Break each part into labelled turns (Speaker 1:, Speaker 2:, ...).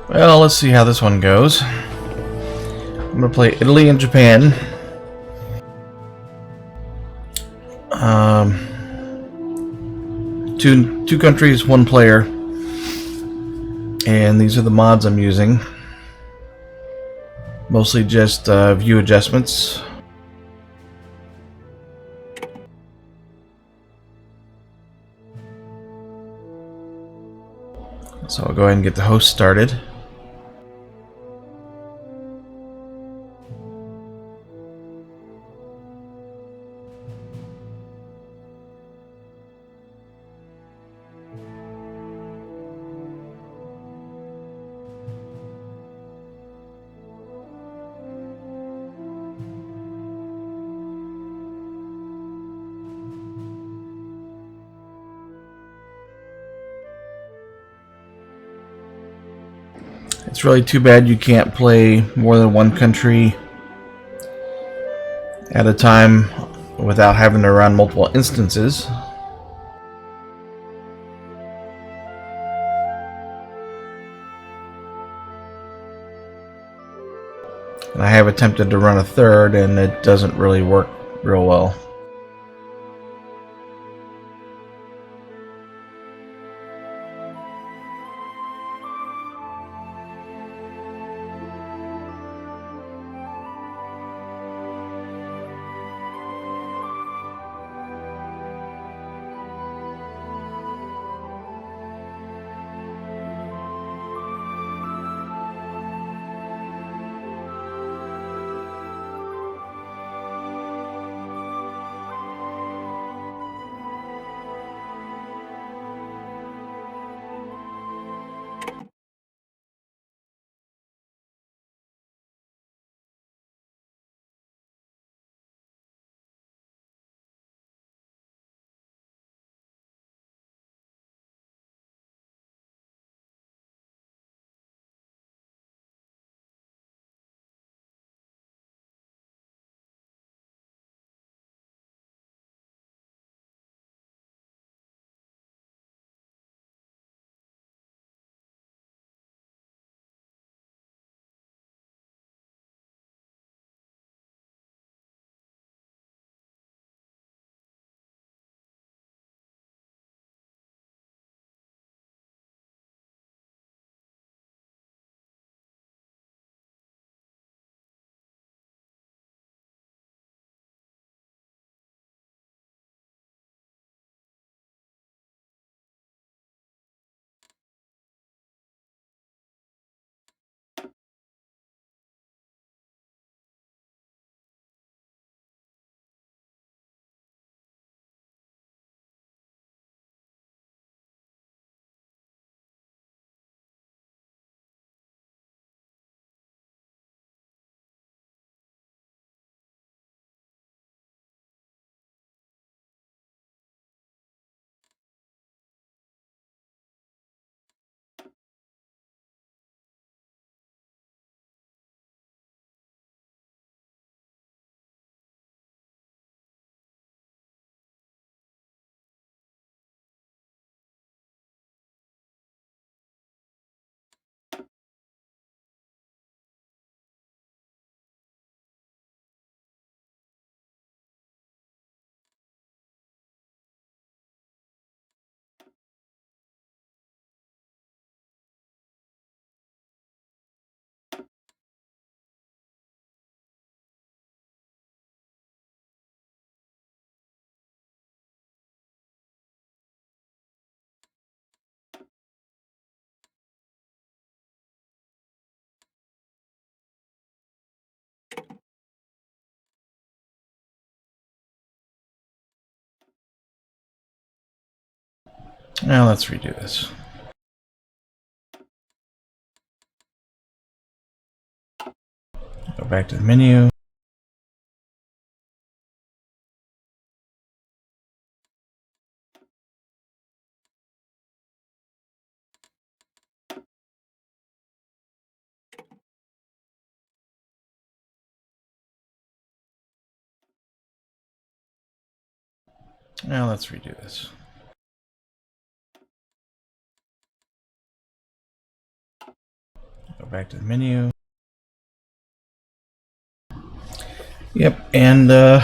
Speaker 1: Well, let's see how this one goes. I'm gonna play Italy and Japan. Two countries, one player, and these are the mods I'm using. Mostly just view adjustments. So I'll go ahead and get the host started. It's really too bad you can't play more than one country at a time without having to run multiple instances. And I have attempted to run a third, and it doesn't really work real well. Now let's redo this. Go back to the menu. Now let's redo this. Go back to the menu. Yep, and I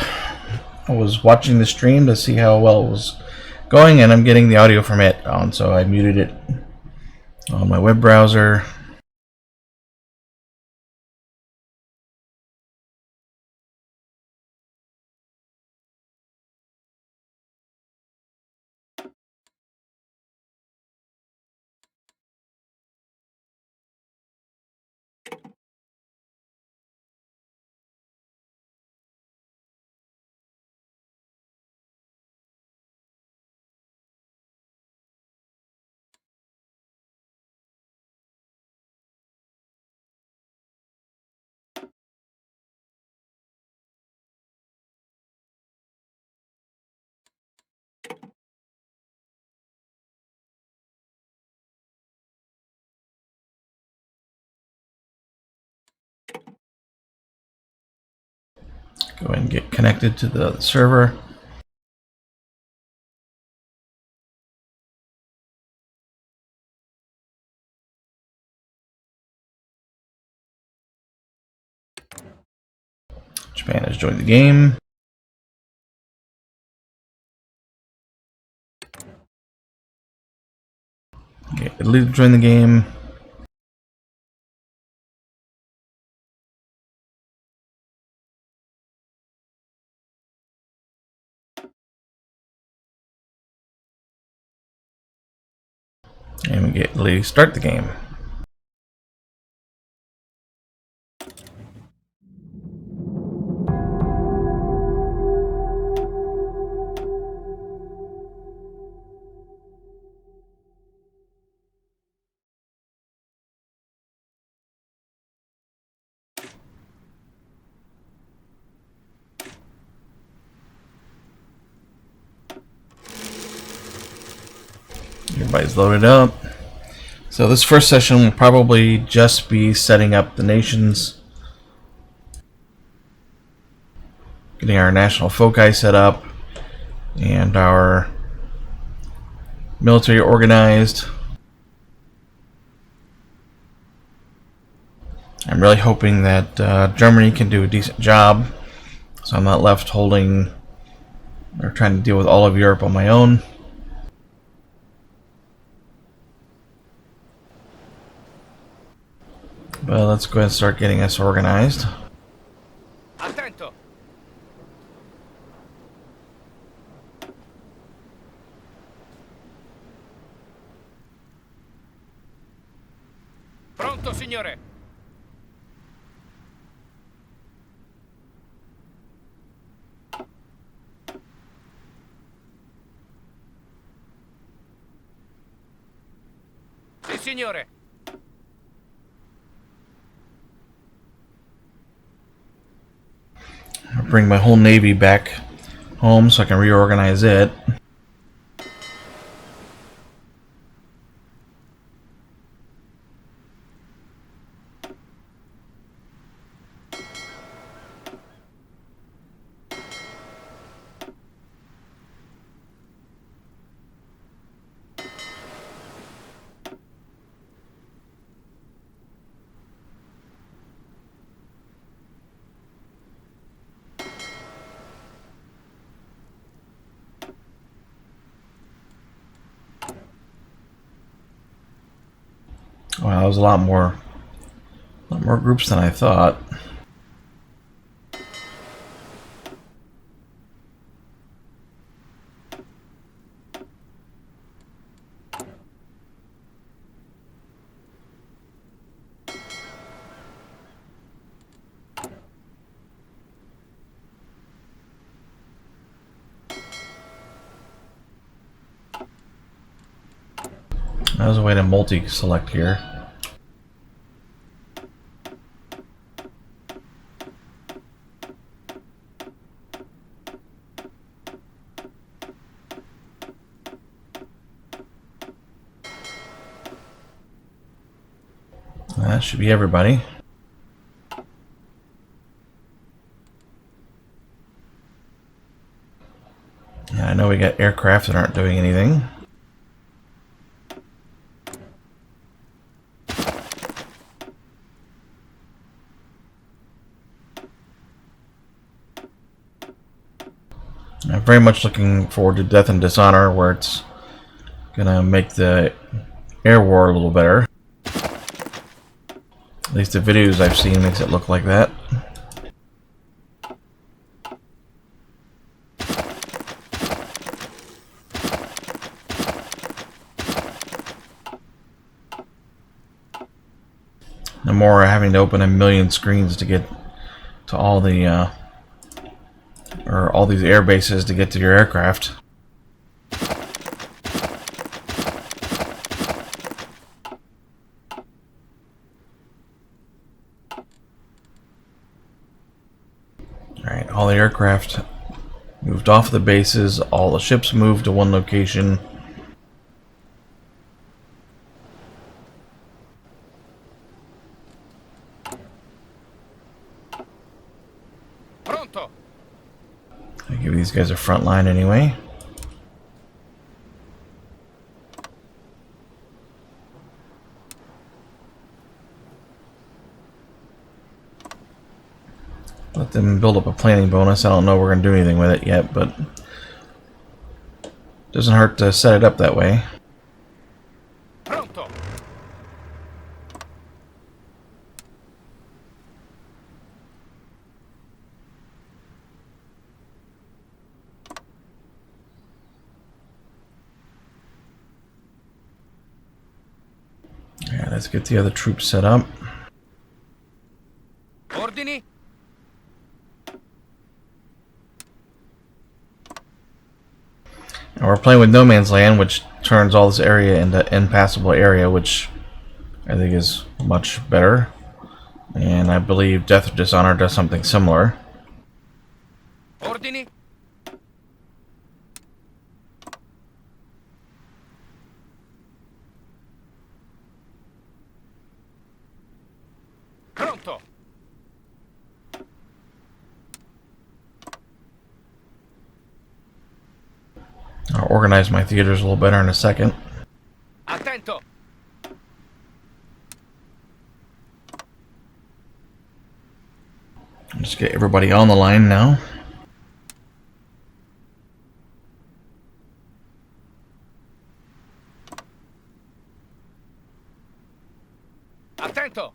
Speaker 1: was watching the stream to see how well it was going, and I'm getting the audio from it on, so I muted it on my web browser. Go ahead and get connected to the server. Japan has joined the game. Okay, Italy joined the game. And we get Italy start the game. Everybody's loaded up. So this first session will probably just be setting up the nations, getting our national foci set up, and our military organized. I'm really hoping that Germany can do a decent job, so I'm not left holding or trying to deal with all of Europe on my own. But let's go ahead and start getting us organized.
Speaker 2: Attento. Pronto, signore. Sì, signore.
Speaker 1: I'll bring my whole navy back home so I can reorganize it. Wow, that was a lot more groups than I thought. There's a way to multi-select here. That should be everybody. Yeah, I know we got aircraft that aren't doing anything. very much looking forward to Death and Dishonor, where it's gonna make the air war a little better. At least the videos I've seen makes it look like that. No more having to open a million screens to get to all the or all these air bases to get to your aircraft. Alright, all the aircraft moved off the bases, all the ships moved to one location.
Speaker 2: Pronto.
Speaker 1: I give these guys a front line anyway. Let them build up a planning bonus. I don't know if we're going to do anything with it yet, but doesn't hurt to set it up that way.
Speaker 2: Pronto.
Speaker 1: Yeah, let's get the other troops set up.
Speaker 2: Ordini.
Speaker 1: And we're playing with No Man's Land, which turns all this area into impassable area, which I think is much better. And I believe Death or Dishonor does something similar.
Speaker 2: Ordini. Pronto.
Speaker 1: I'll organize my theaters a little better in a second.
Speaker 2: Attento.
Speaker 1: Just get everybody on the line now.
Speaker 2: Attento.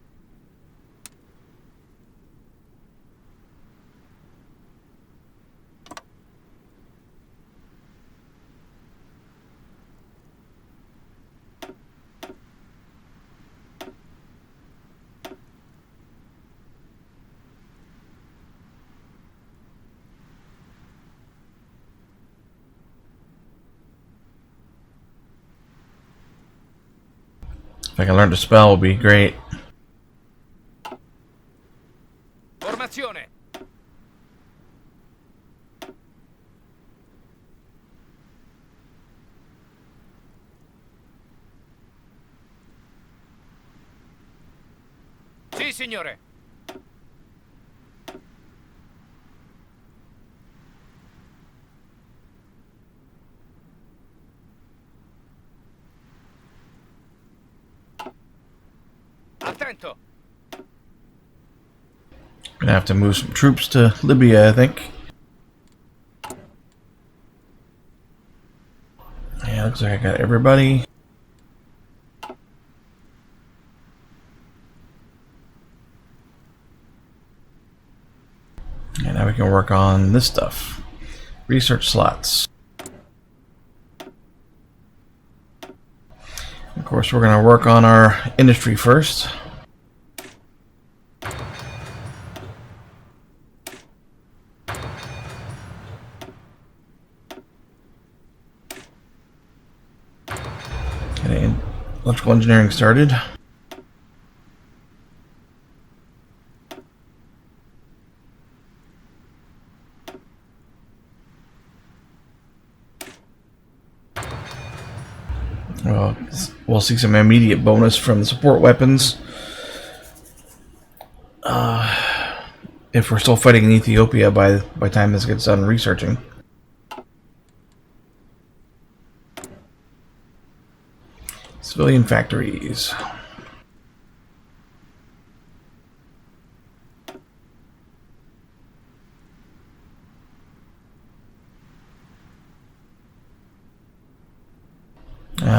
Speaker 1: If I can learn to spell, would be great.
Speaker 2: Formazione. Sì, signore. Attento.
Speaker 1: Gonna have to move some troops to Libya, I think. Yeah, looks like I got everybody. And now we can work on this stuff. Research slots. Of course, we're going to work on our industry first. Getting electrical engineering started. Well, we'll see some immediate bonus from the support weapons. If we're still fighting in Ethiopia by the time this gets done researching. Civilian factories.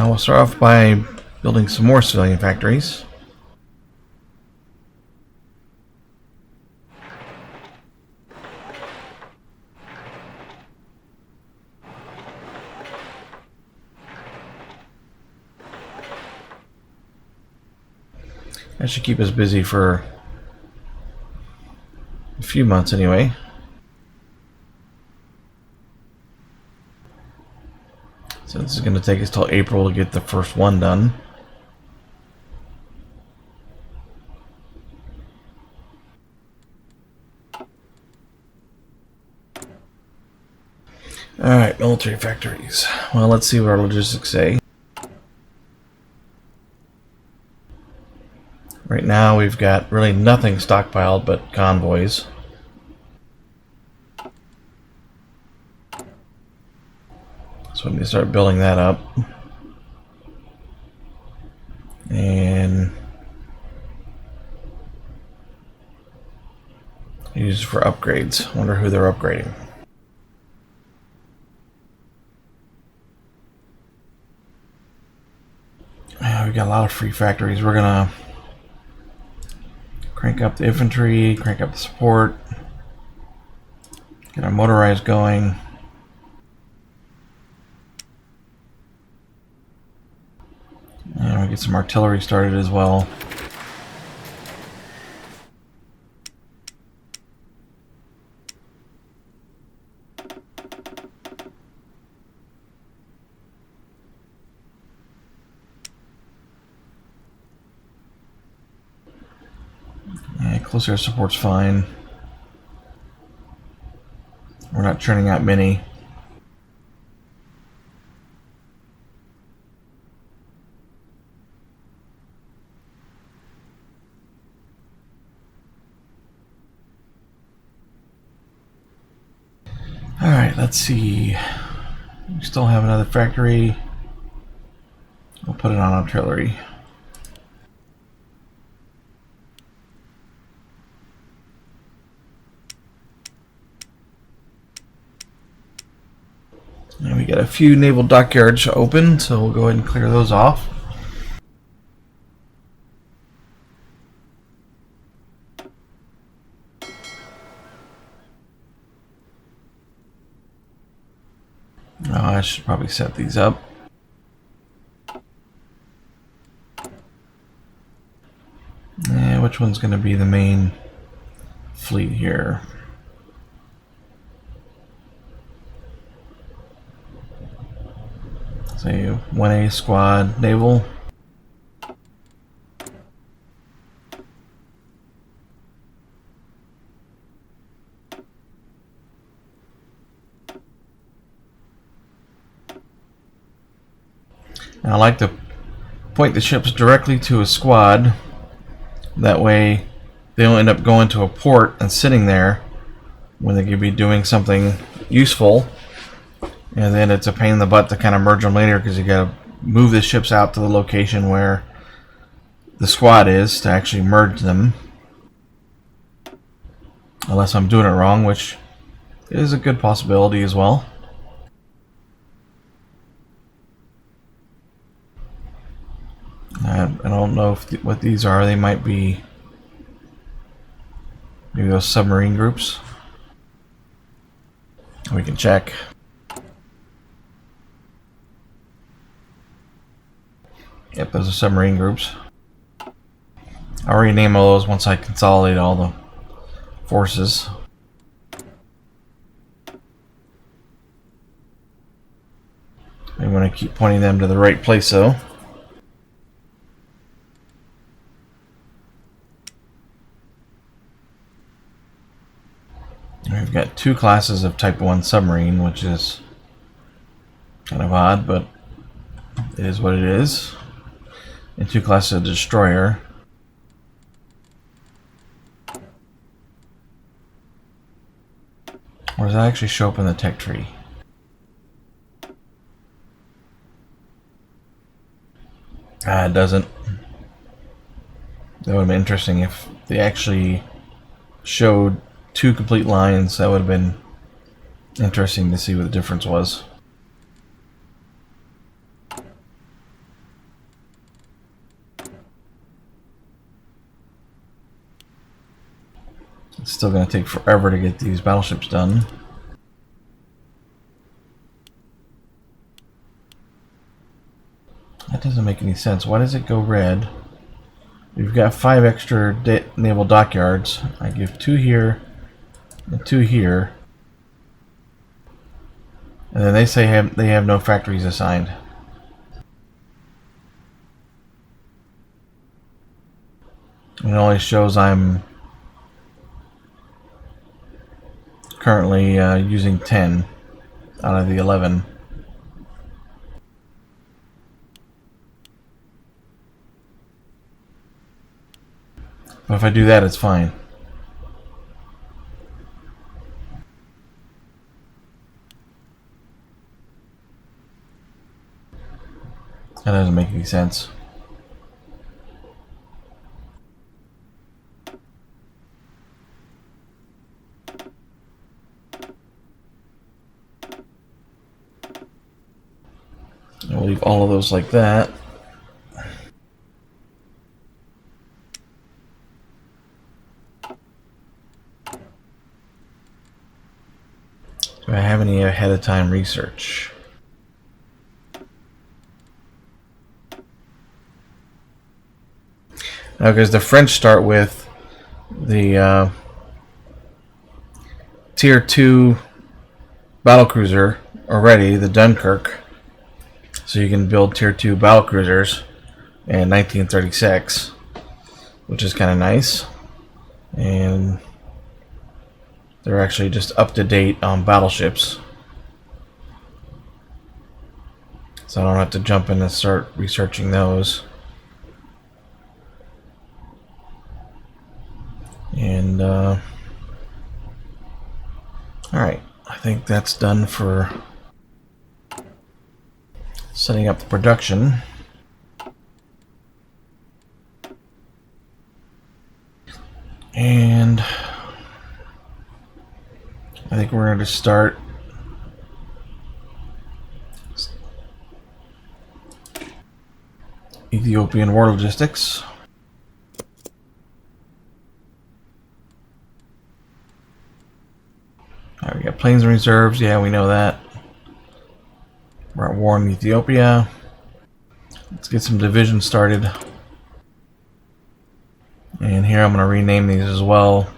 Speaker 1: We'll start off by building some more civilian factories. That should keep us busy for a few months anyway. So this is going to take us till April to get the first one done. Alright, military factories. Well, let's see what our logistics say. Right now we've got really nothing stockpiled but convoys. So we need to start building that up. And use for upgrades. Wonder who they're upgrading. We've got a lot of free factories. We're gonna crank up the infantry, crank up the support, get our motorized going. And we get some artillery started as well. Close air support's fine. We're not churning out many. Alright, let's see. We still have another factory. We'll put it on artillery. And we got a few naval dockyards open, so we'll go ahead and clear those off. I should probably set these up. And which one's going to be the main fleet here? Say 1A squad naval. And I like to point the ships directly to a squad. That way they don't end up going to a port and sitting there when they could be doing something useful. And then it's a pain in the butt to kind of merge them later because you got to move the ships out to the location where the squad is to actually merge them. Unless I'm doing it wrong, which is a good possibility as well. I don't know if what these are. They might be maybe those submarine groups. We can check. Yep, those are submarine groups. I'll rename all those once I consolidate all the forces. I want to keep pointing them to the right place though. We've got two classes of Type 1 submarine, which is kind of odd, but it is what it is. And two classes of destroyer. Or does that actually show up in the tech tree? It doesn't. That would have been interesting if they actually showed two complete lines. That would have been interesting to see what the difference was. It's still going to take forever to get these battleships done. That doesn't make any sense. Why does it go red? We've got 5 extra naval dockyards. I give 2 here and 2 here. And then they say they have no factories assigned. It only shows I'm currently using 10 out of the 11. But if I do that, it's fine. That doesn't make any sense. I'll leave all of those like that. Do I have any ahead of time research? Now, because the French start with the Tier 2 battlecruiser already, the Dunkirk. So you can build Tier 2 battlecruisers in 1936, which is kind of nice. And they're actually just up to date on battleships. So I don't have to jump in and start researching those. And alright, I think that's done for setting up the production. And I think we're going to start Ethiopian war logistics. Alright, we got planes and reserves. Yeah, we know that. We're at war in Ethiopia. Let's get some divisions started. And here I'm going to rename these as well.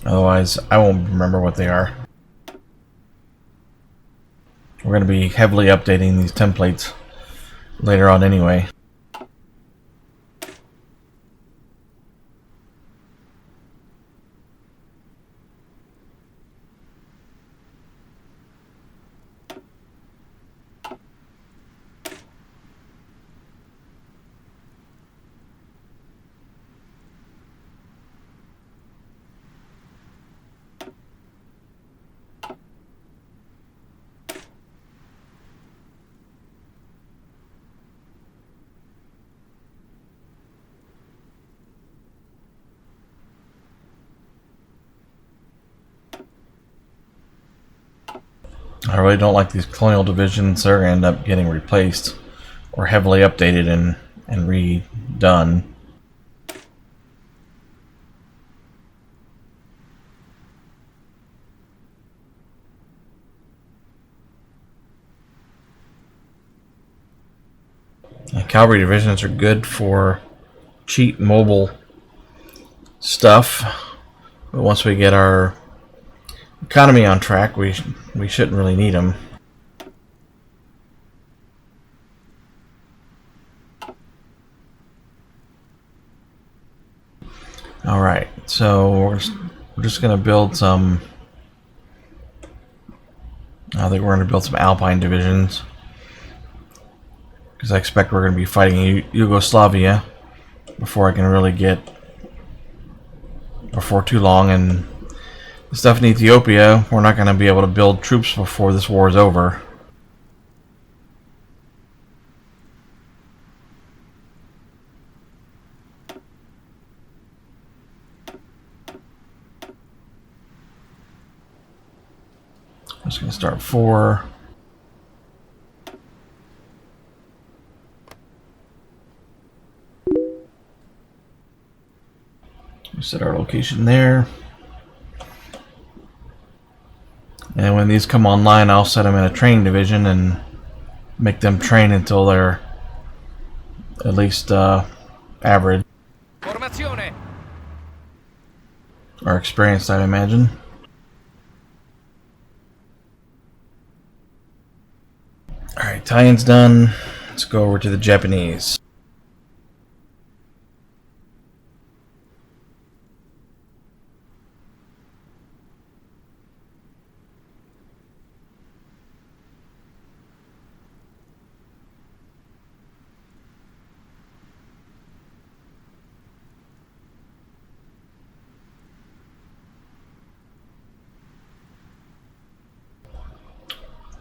Speaker 1: Otherwise, I won't remember what they are. We're going to be heavily updating these templates later on anyway. I really don't like these colonial divisions. They're going to end up getting replaced or heavily updated and redone. And cavalry divisions are good for cheap mobile stuff, but once we get our economy on track, we shouldn't really need them. All right, so we're just going to build some. I think we're going to build some Alpine divisions because I expect we're going to be fighting Yugoslavia before I can really get before too long, and the stuff in Ethiopia, we're not going to be able to build troops before this war is over. just going to start 4. We set our location there. And when these come online, I'll set them in a training division and make them train until they're at least average
Speaker 2: Formazione.
Speaker 1: or experienced, I imagine. Alright, tie-in's done. Let's go over to the Japanese.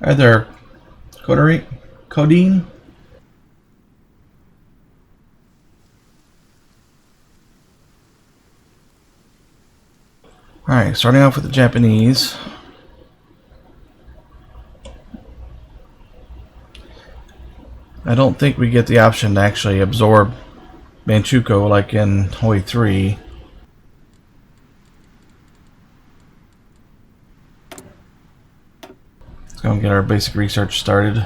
Speaker 1: Are there codeine? Alright, starting off with the Japanese. I don't think we get the option to actually absorb Manchukuo like in HOI4. Let's go and get our basic research started.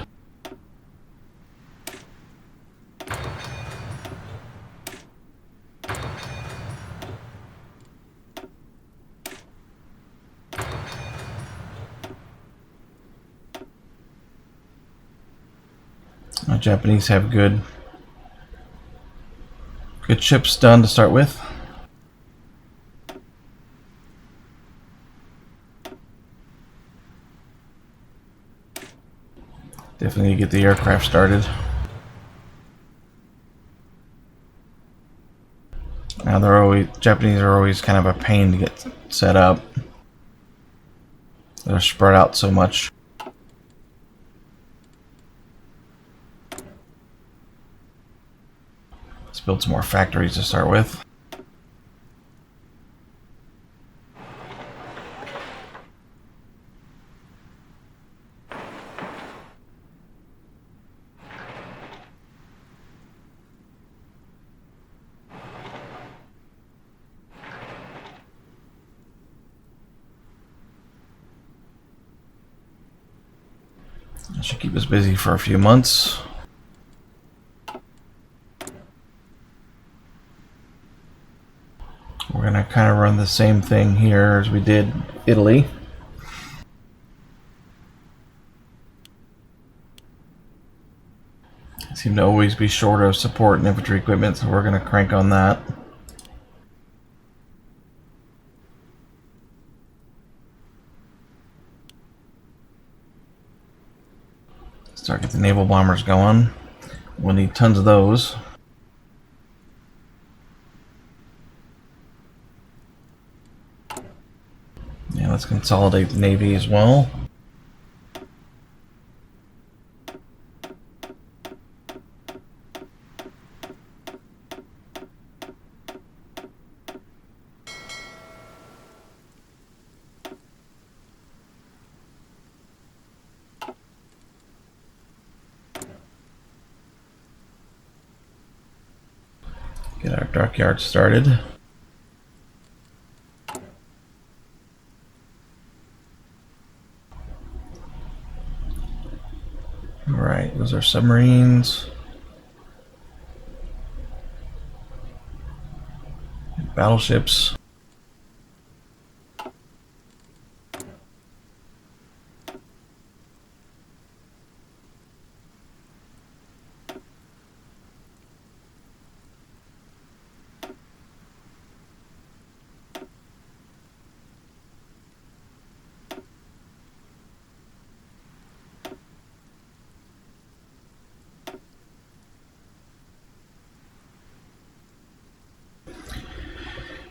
Speaker 1: The Japanese have good chips done to start with. Definitely need to get the aircraft started. Now Japanese are always kind of a pain to get set up. They're spread out so much. Let's build some more factories to start with. That should keep us busy for a few months. We're going to kind of run the same thing here as we did Italy. Seem to always be short of support and infantry equipment, so we're going to crank on that. Start getting the naval bombers going. We'll need tons of those. Yeah, let's consolidate the Navy as well. Get our dockyard started. Alright, those are submarines. Battleships.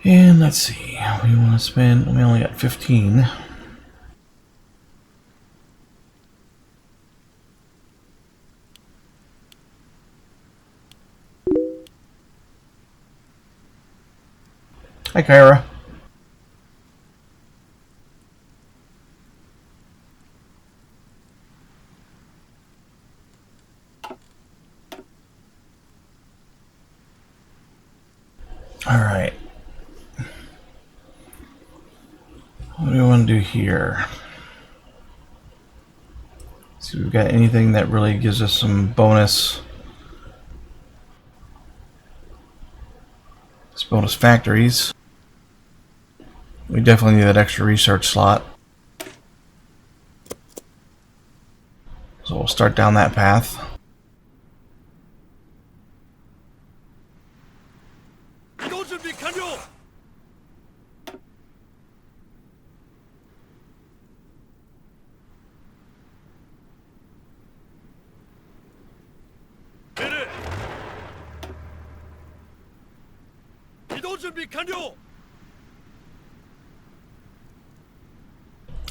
Speaker 1: And let's see, we want to spend, we only got 15. Hi, Kyra. What do we want to do here? See if we've got anything that really gives us some bonus. Bonus factories. We definitely need that extra research slot. So we'll start down that path.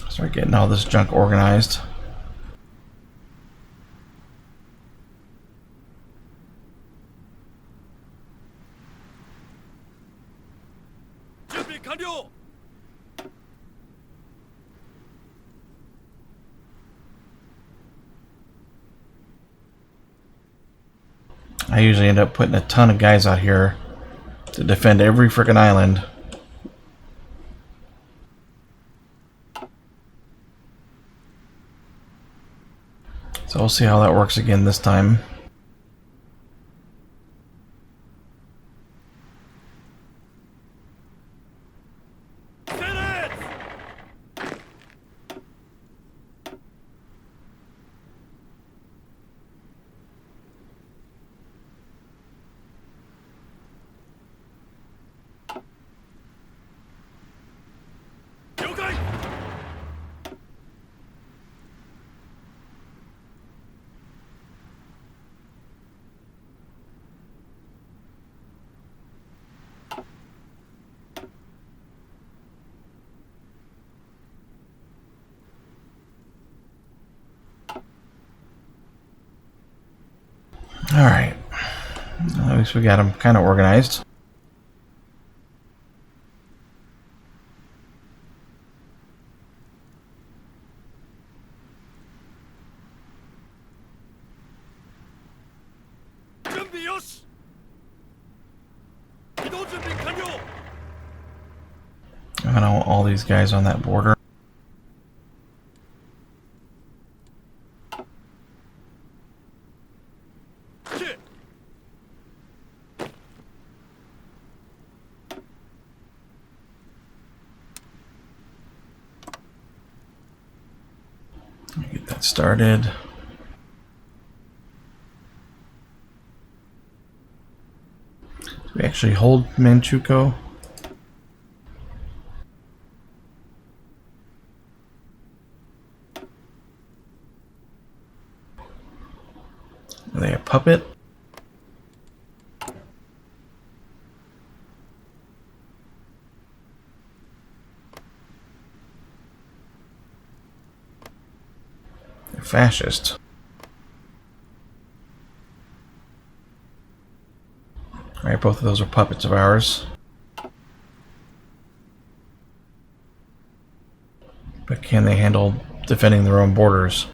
Speaker 1: Start getting all this junk organized. I usually end up putting a ton of guys out here to defend every frickin' island. So we'll see how that works again this time. Alright. At least we got them kind of organized. I don't want all these guys on that border. Get that started. Do we actually hold Manchukuo? Are they a puppet? They're fascist. Alright, both of those are puppets of ours. But can they handle defending their own borders?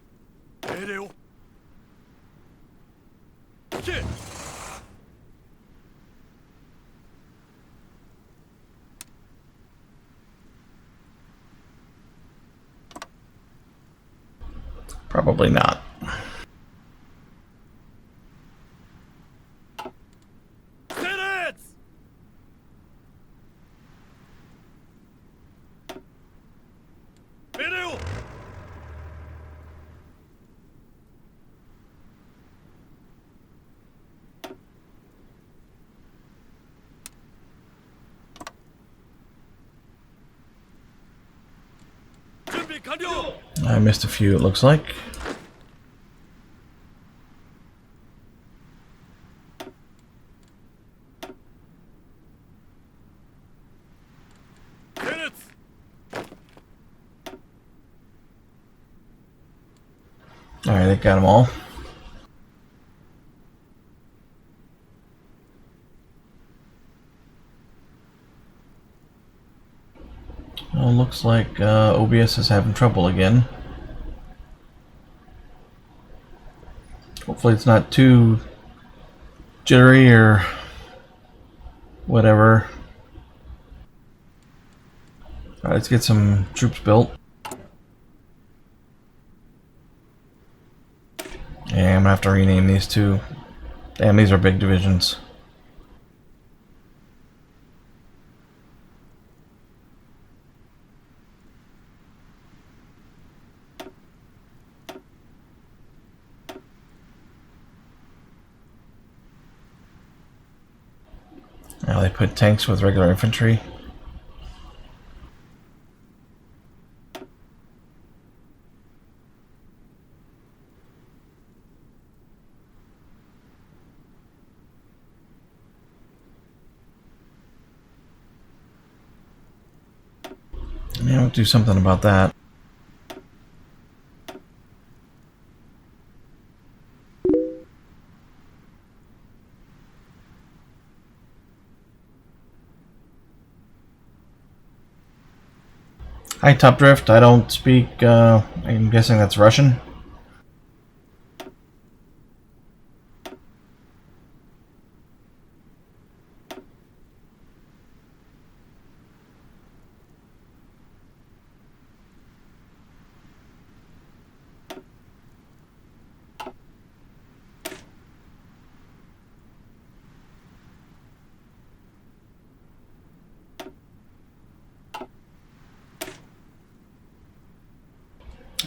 Speaker 1: Probably not. I missed a few, it looks like. Alright, they got them all. Well, looks like OBS is having trouble again. Hopefully it's not too jittery or whatever. Alright, let's get some troops built. Yeah, I'm gonna have to rename these two. Damn, these are big divisions. Now they put tanks with regular infantry. Yeah, we'll do something about that. Hi, Top Drift. I don't speak, I'm guessing that's Russian.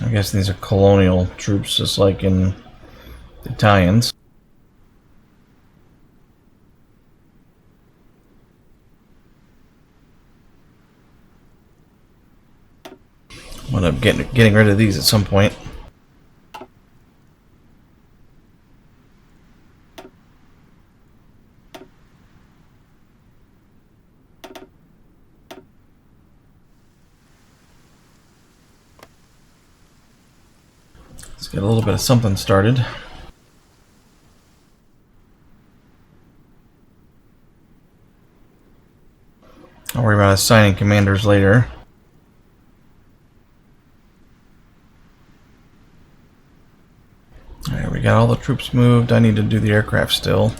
Speaker 1: I guess these are colonial troops, just like in the Italians. I'm gonna getting rid of these at some point. Let's get a little bit of something started. I'll worry about assigning commanders later. Alright, we got all the troops moved. I need to do the aircraft still.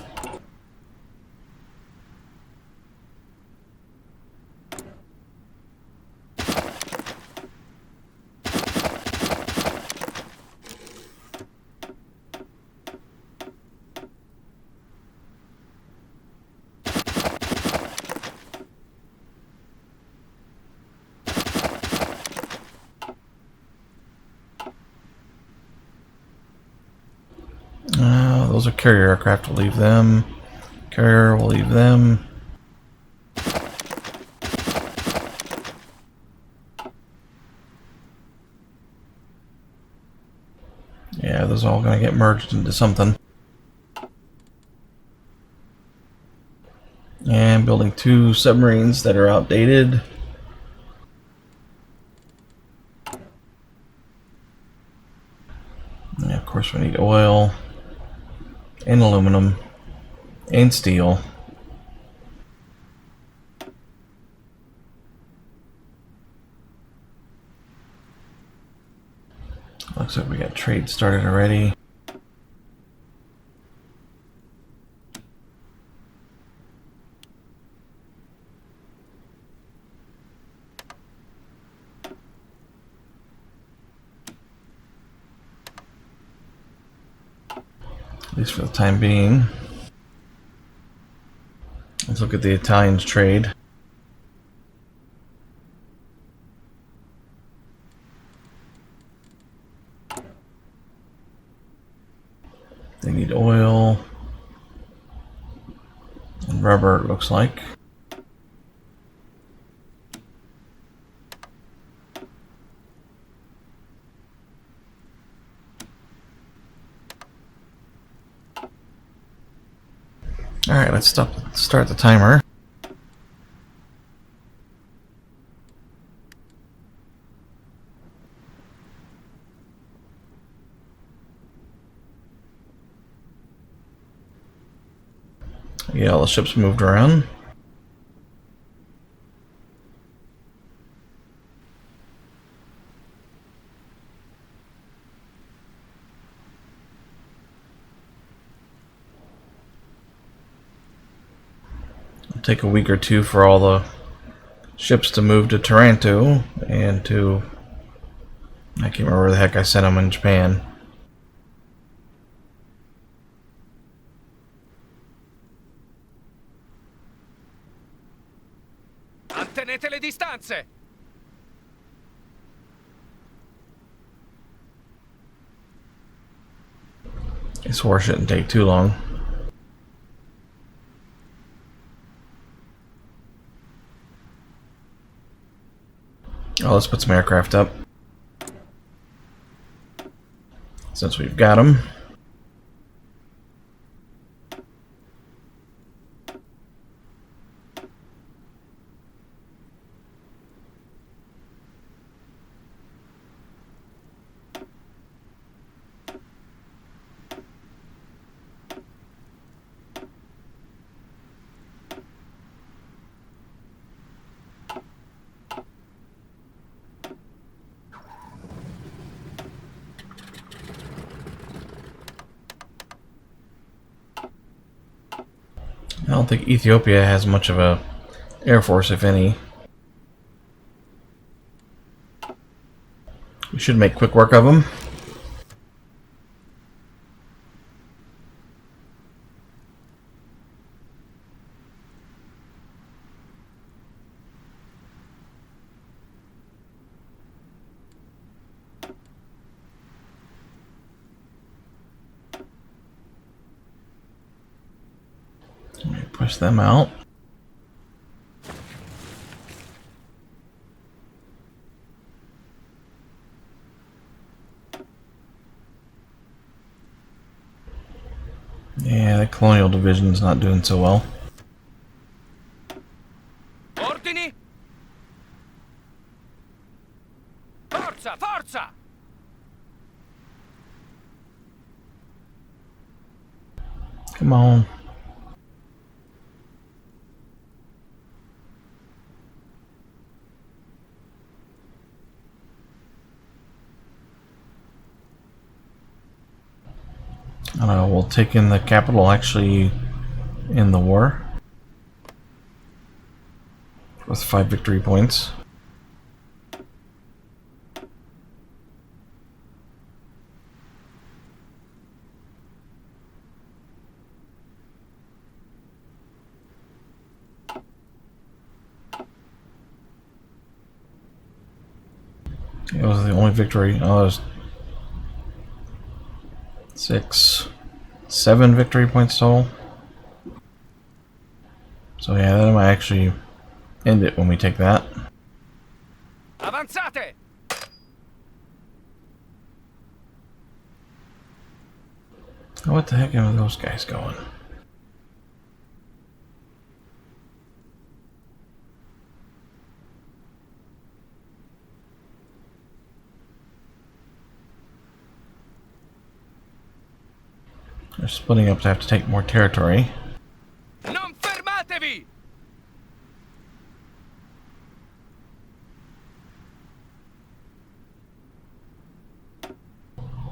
Speaker 1: Those are carrier aircraft. We'll leave them. Carrier, we'll leave them. Yeah, those are all going to get merged into something. And building 2 submarines that are outdated. Yeah, of course we need oil. And aluminum. And steel. Looks like we got trade started already. At least for the time being. Let's look at the Italians' trade. They need oil and rubber, it looks like. Alright, let's start the timer. Yeah, all the ships moved around. It'll take a week or two for all the ships to move to Taranto and to, I can't remember where the heck I sent them in Japan.
Speaker 2: Mantenete le distanze.
Speaker 1: This war shouldn't take too long. Oh, let's put some aircraft up, since we've got them. I don't think Ethiopia has much of a air force, if any. We should make quick work of them. Let me push them out. Yeah, the Colonial Division's not doing so well.
Speaker 2: Ordini. Forza, forza.
Speaker 1: Come on. I don't know, we'll take in the capital actually in the war. With 5 victory points. It was the only victory. Oh, there's 6, 7 victory points total. So yeah, that might actually end it when we take that.
Speaker 2: Avanzate.
Speaker 1: What the heck are those guys going? They're splitting up to have to take more territory.
Speaker 2: Non fermatevi.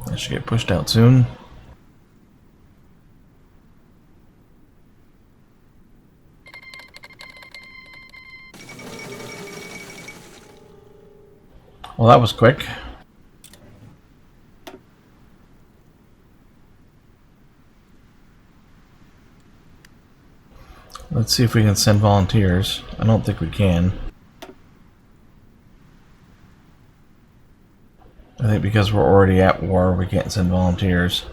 Speaker 1: That should get pushed out soon. Well, that was quick. Let's see if we can send volunteers. I don't think we can. I think because we're already at war, we can't send volunteers.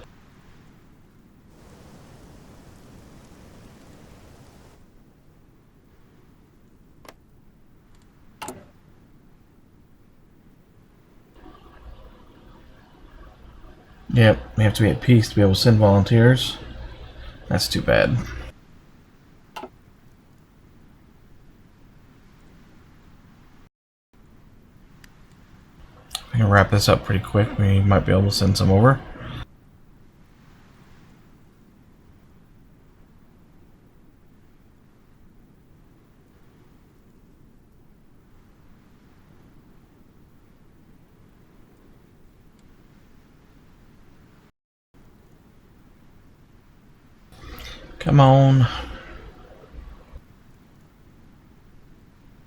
Speaker 1: Yep, we have to be at peace to be able to send volunteers. That's too bad. We can wrap this up pretty quick. We might be able to send some over. Come on.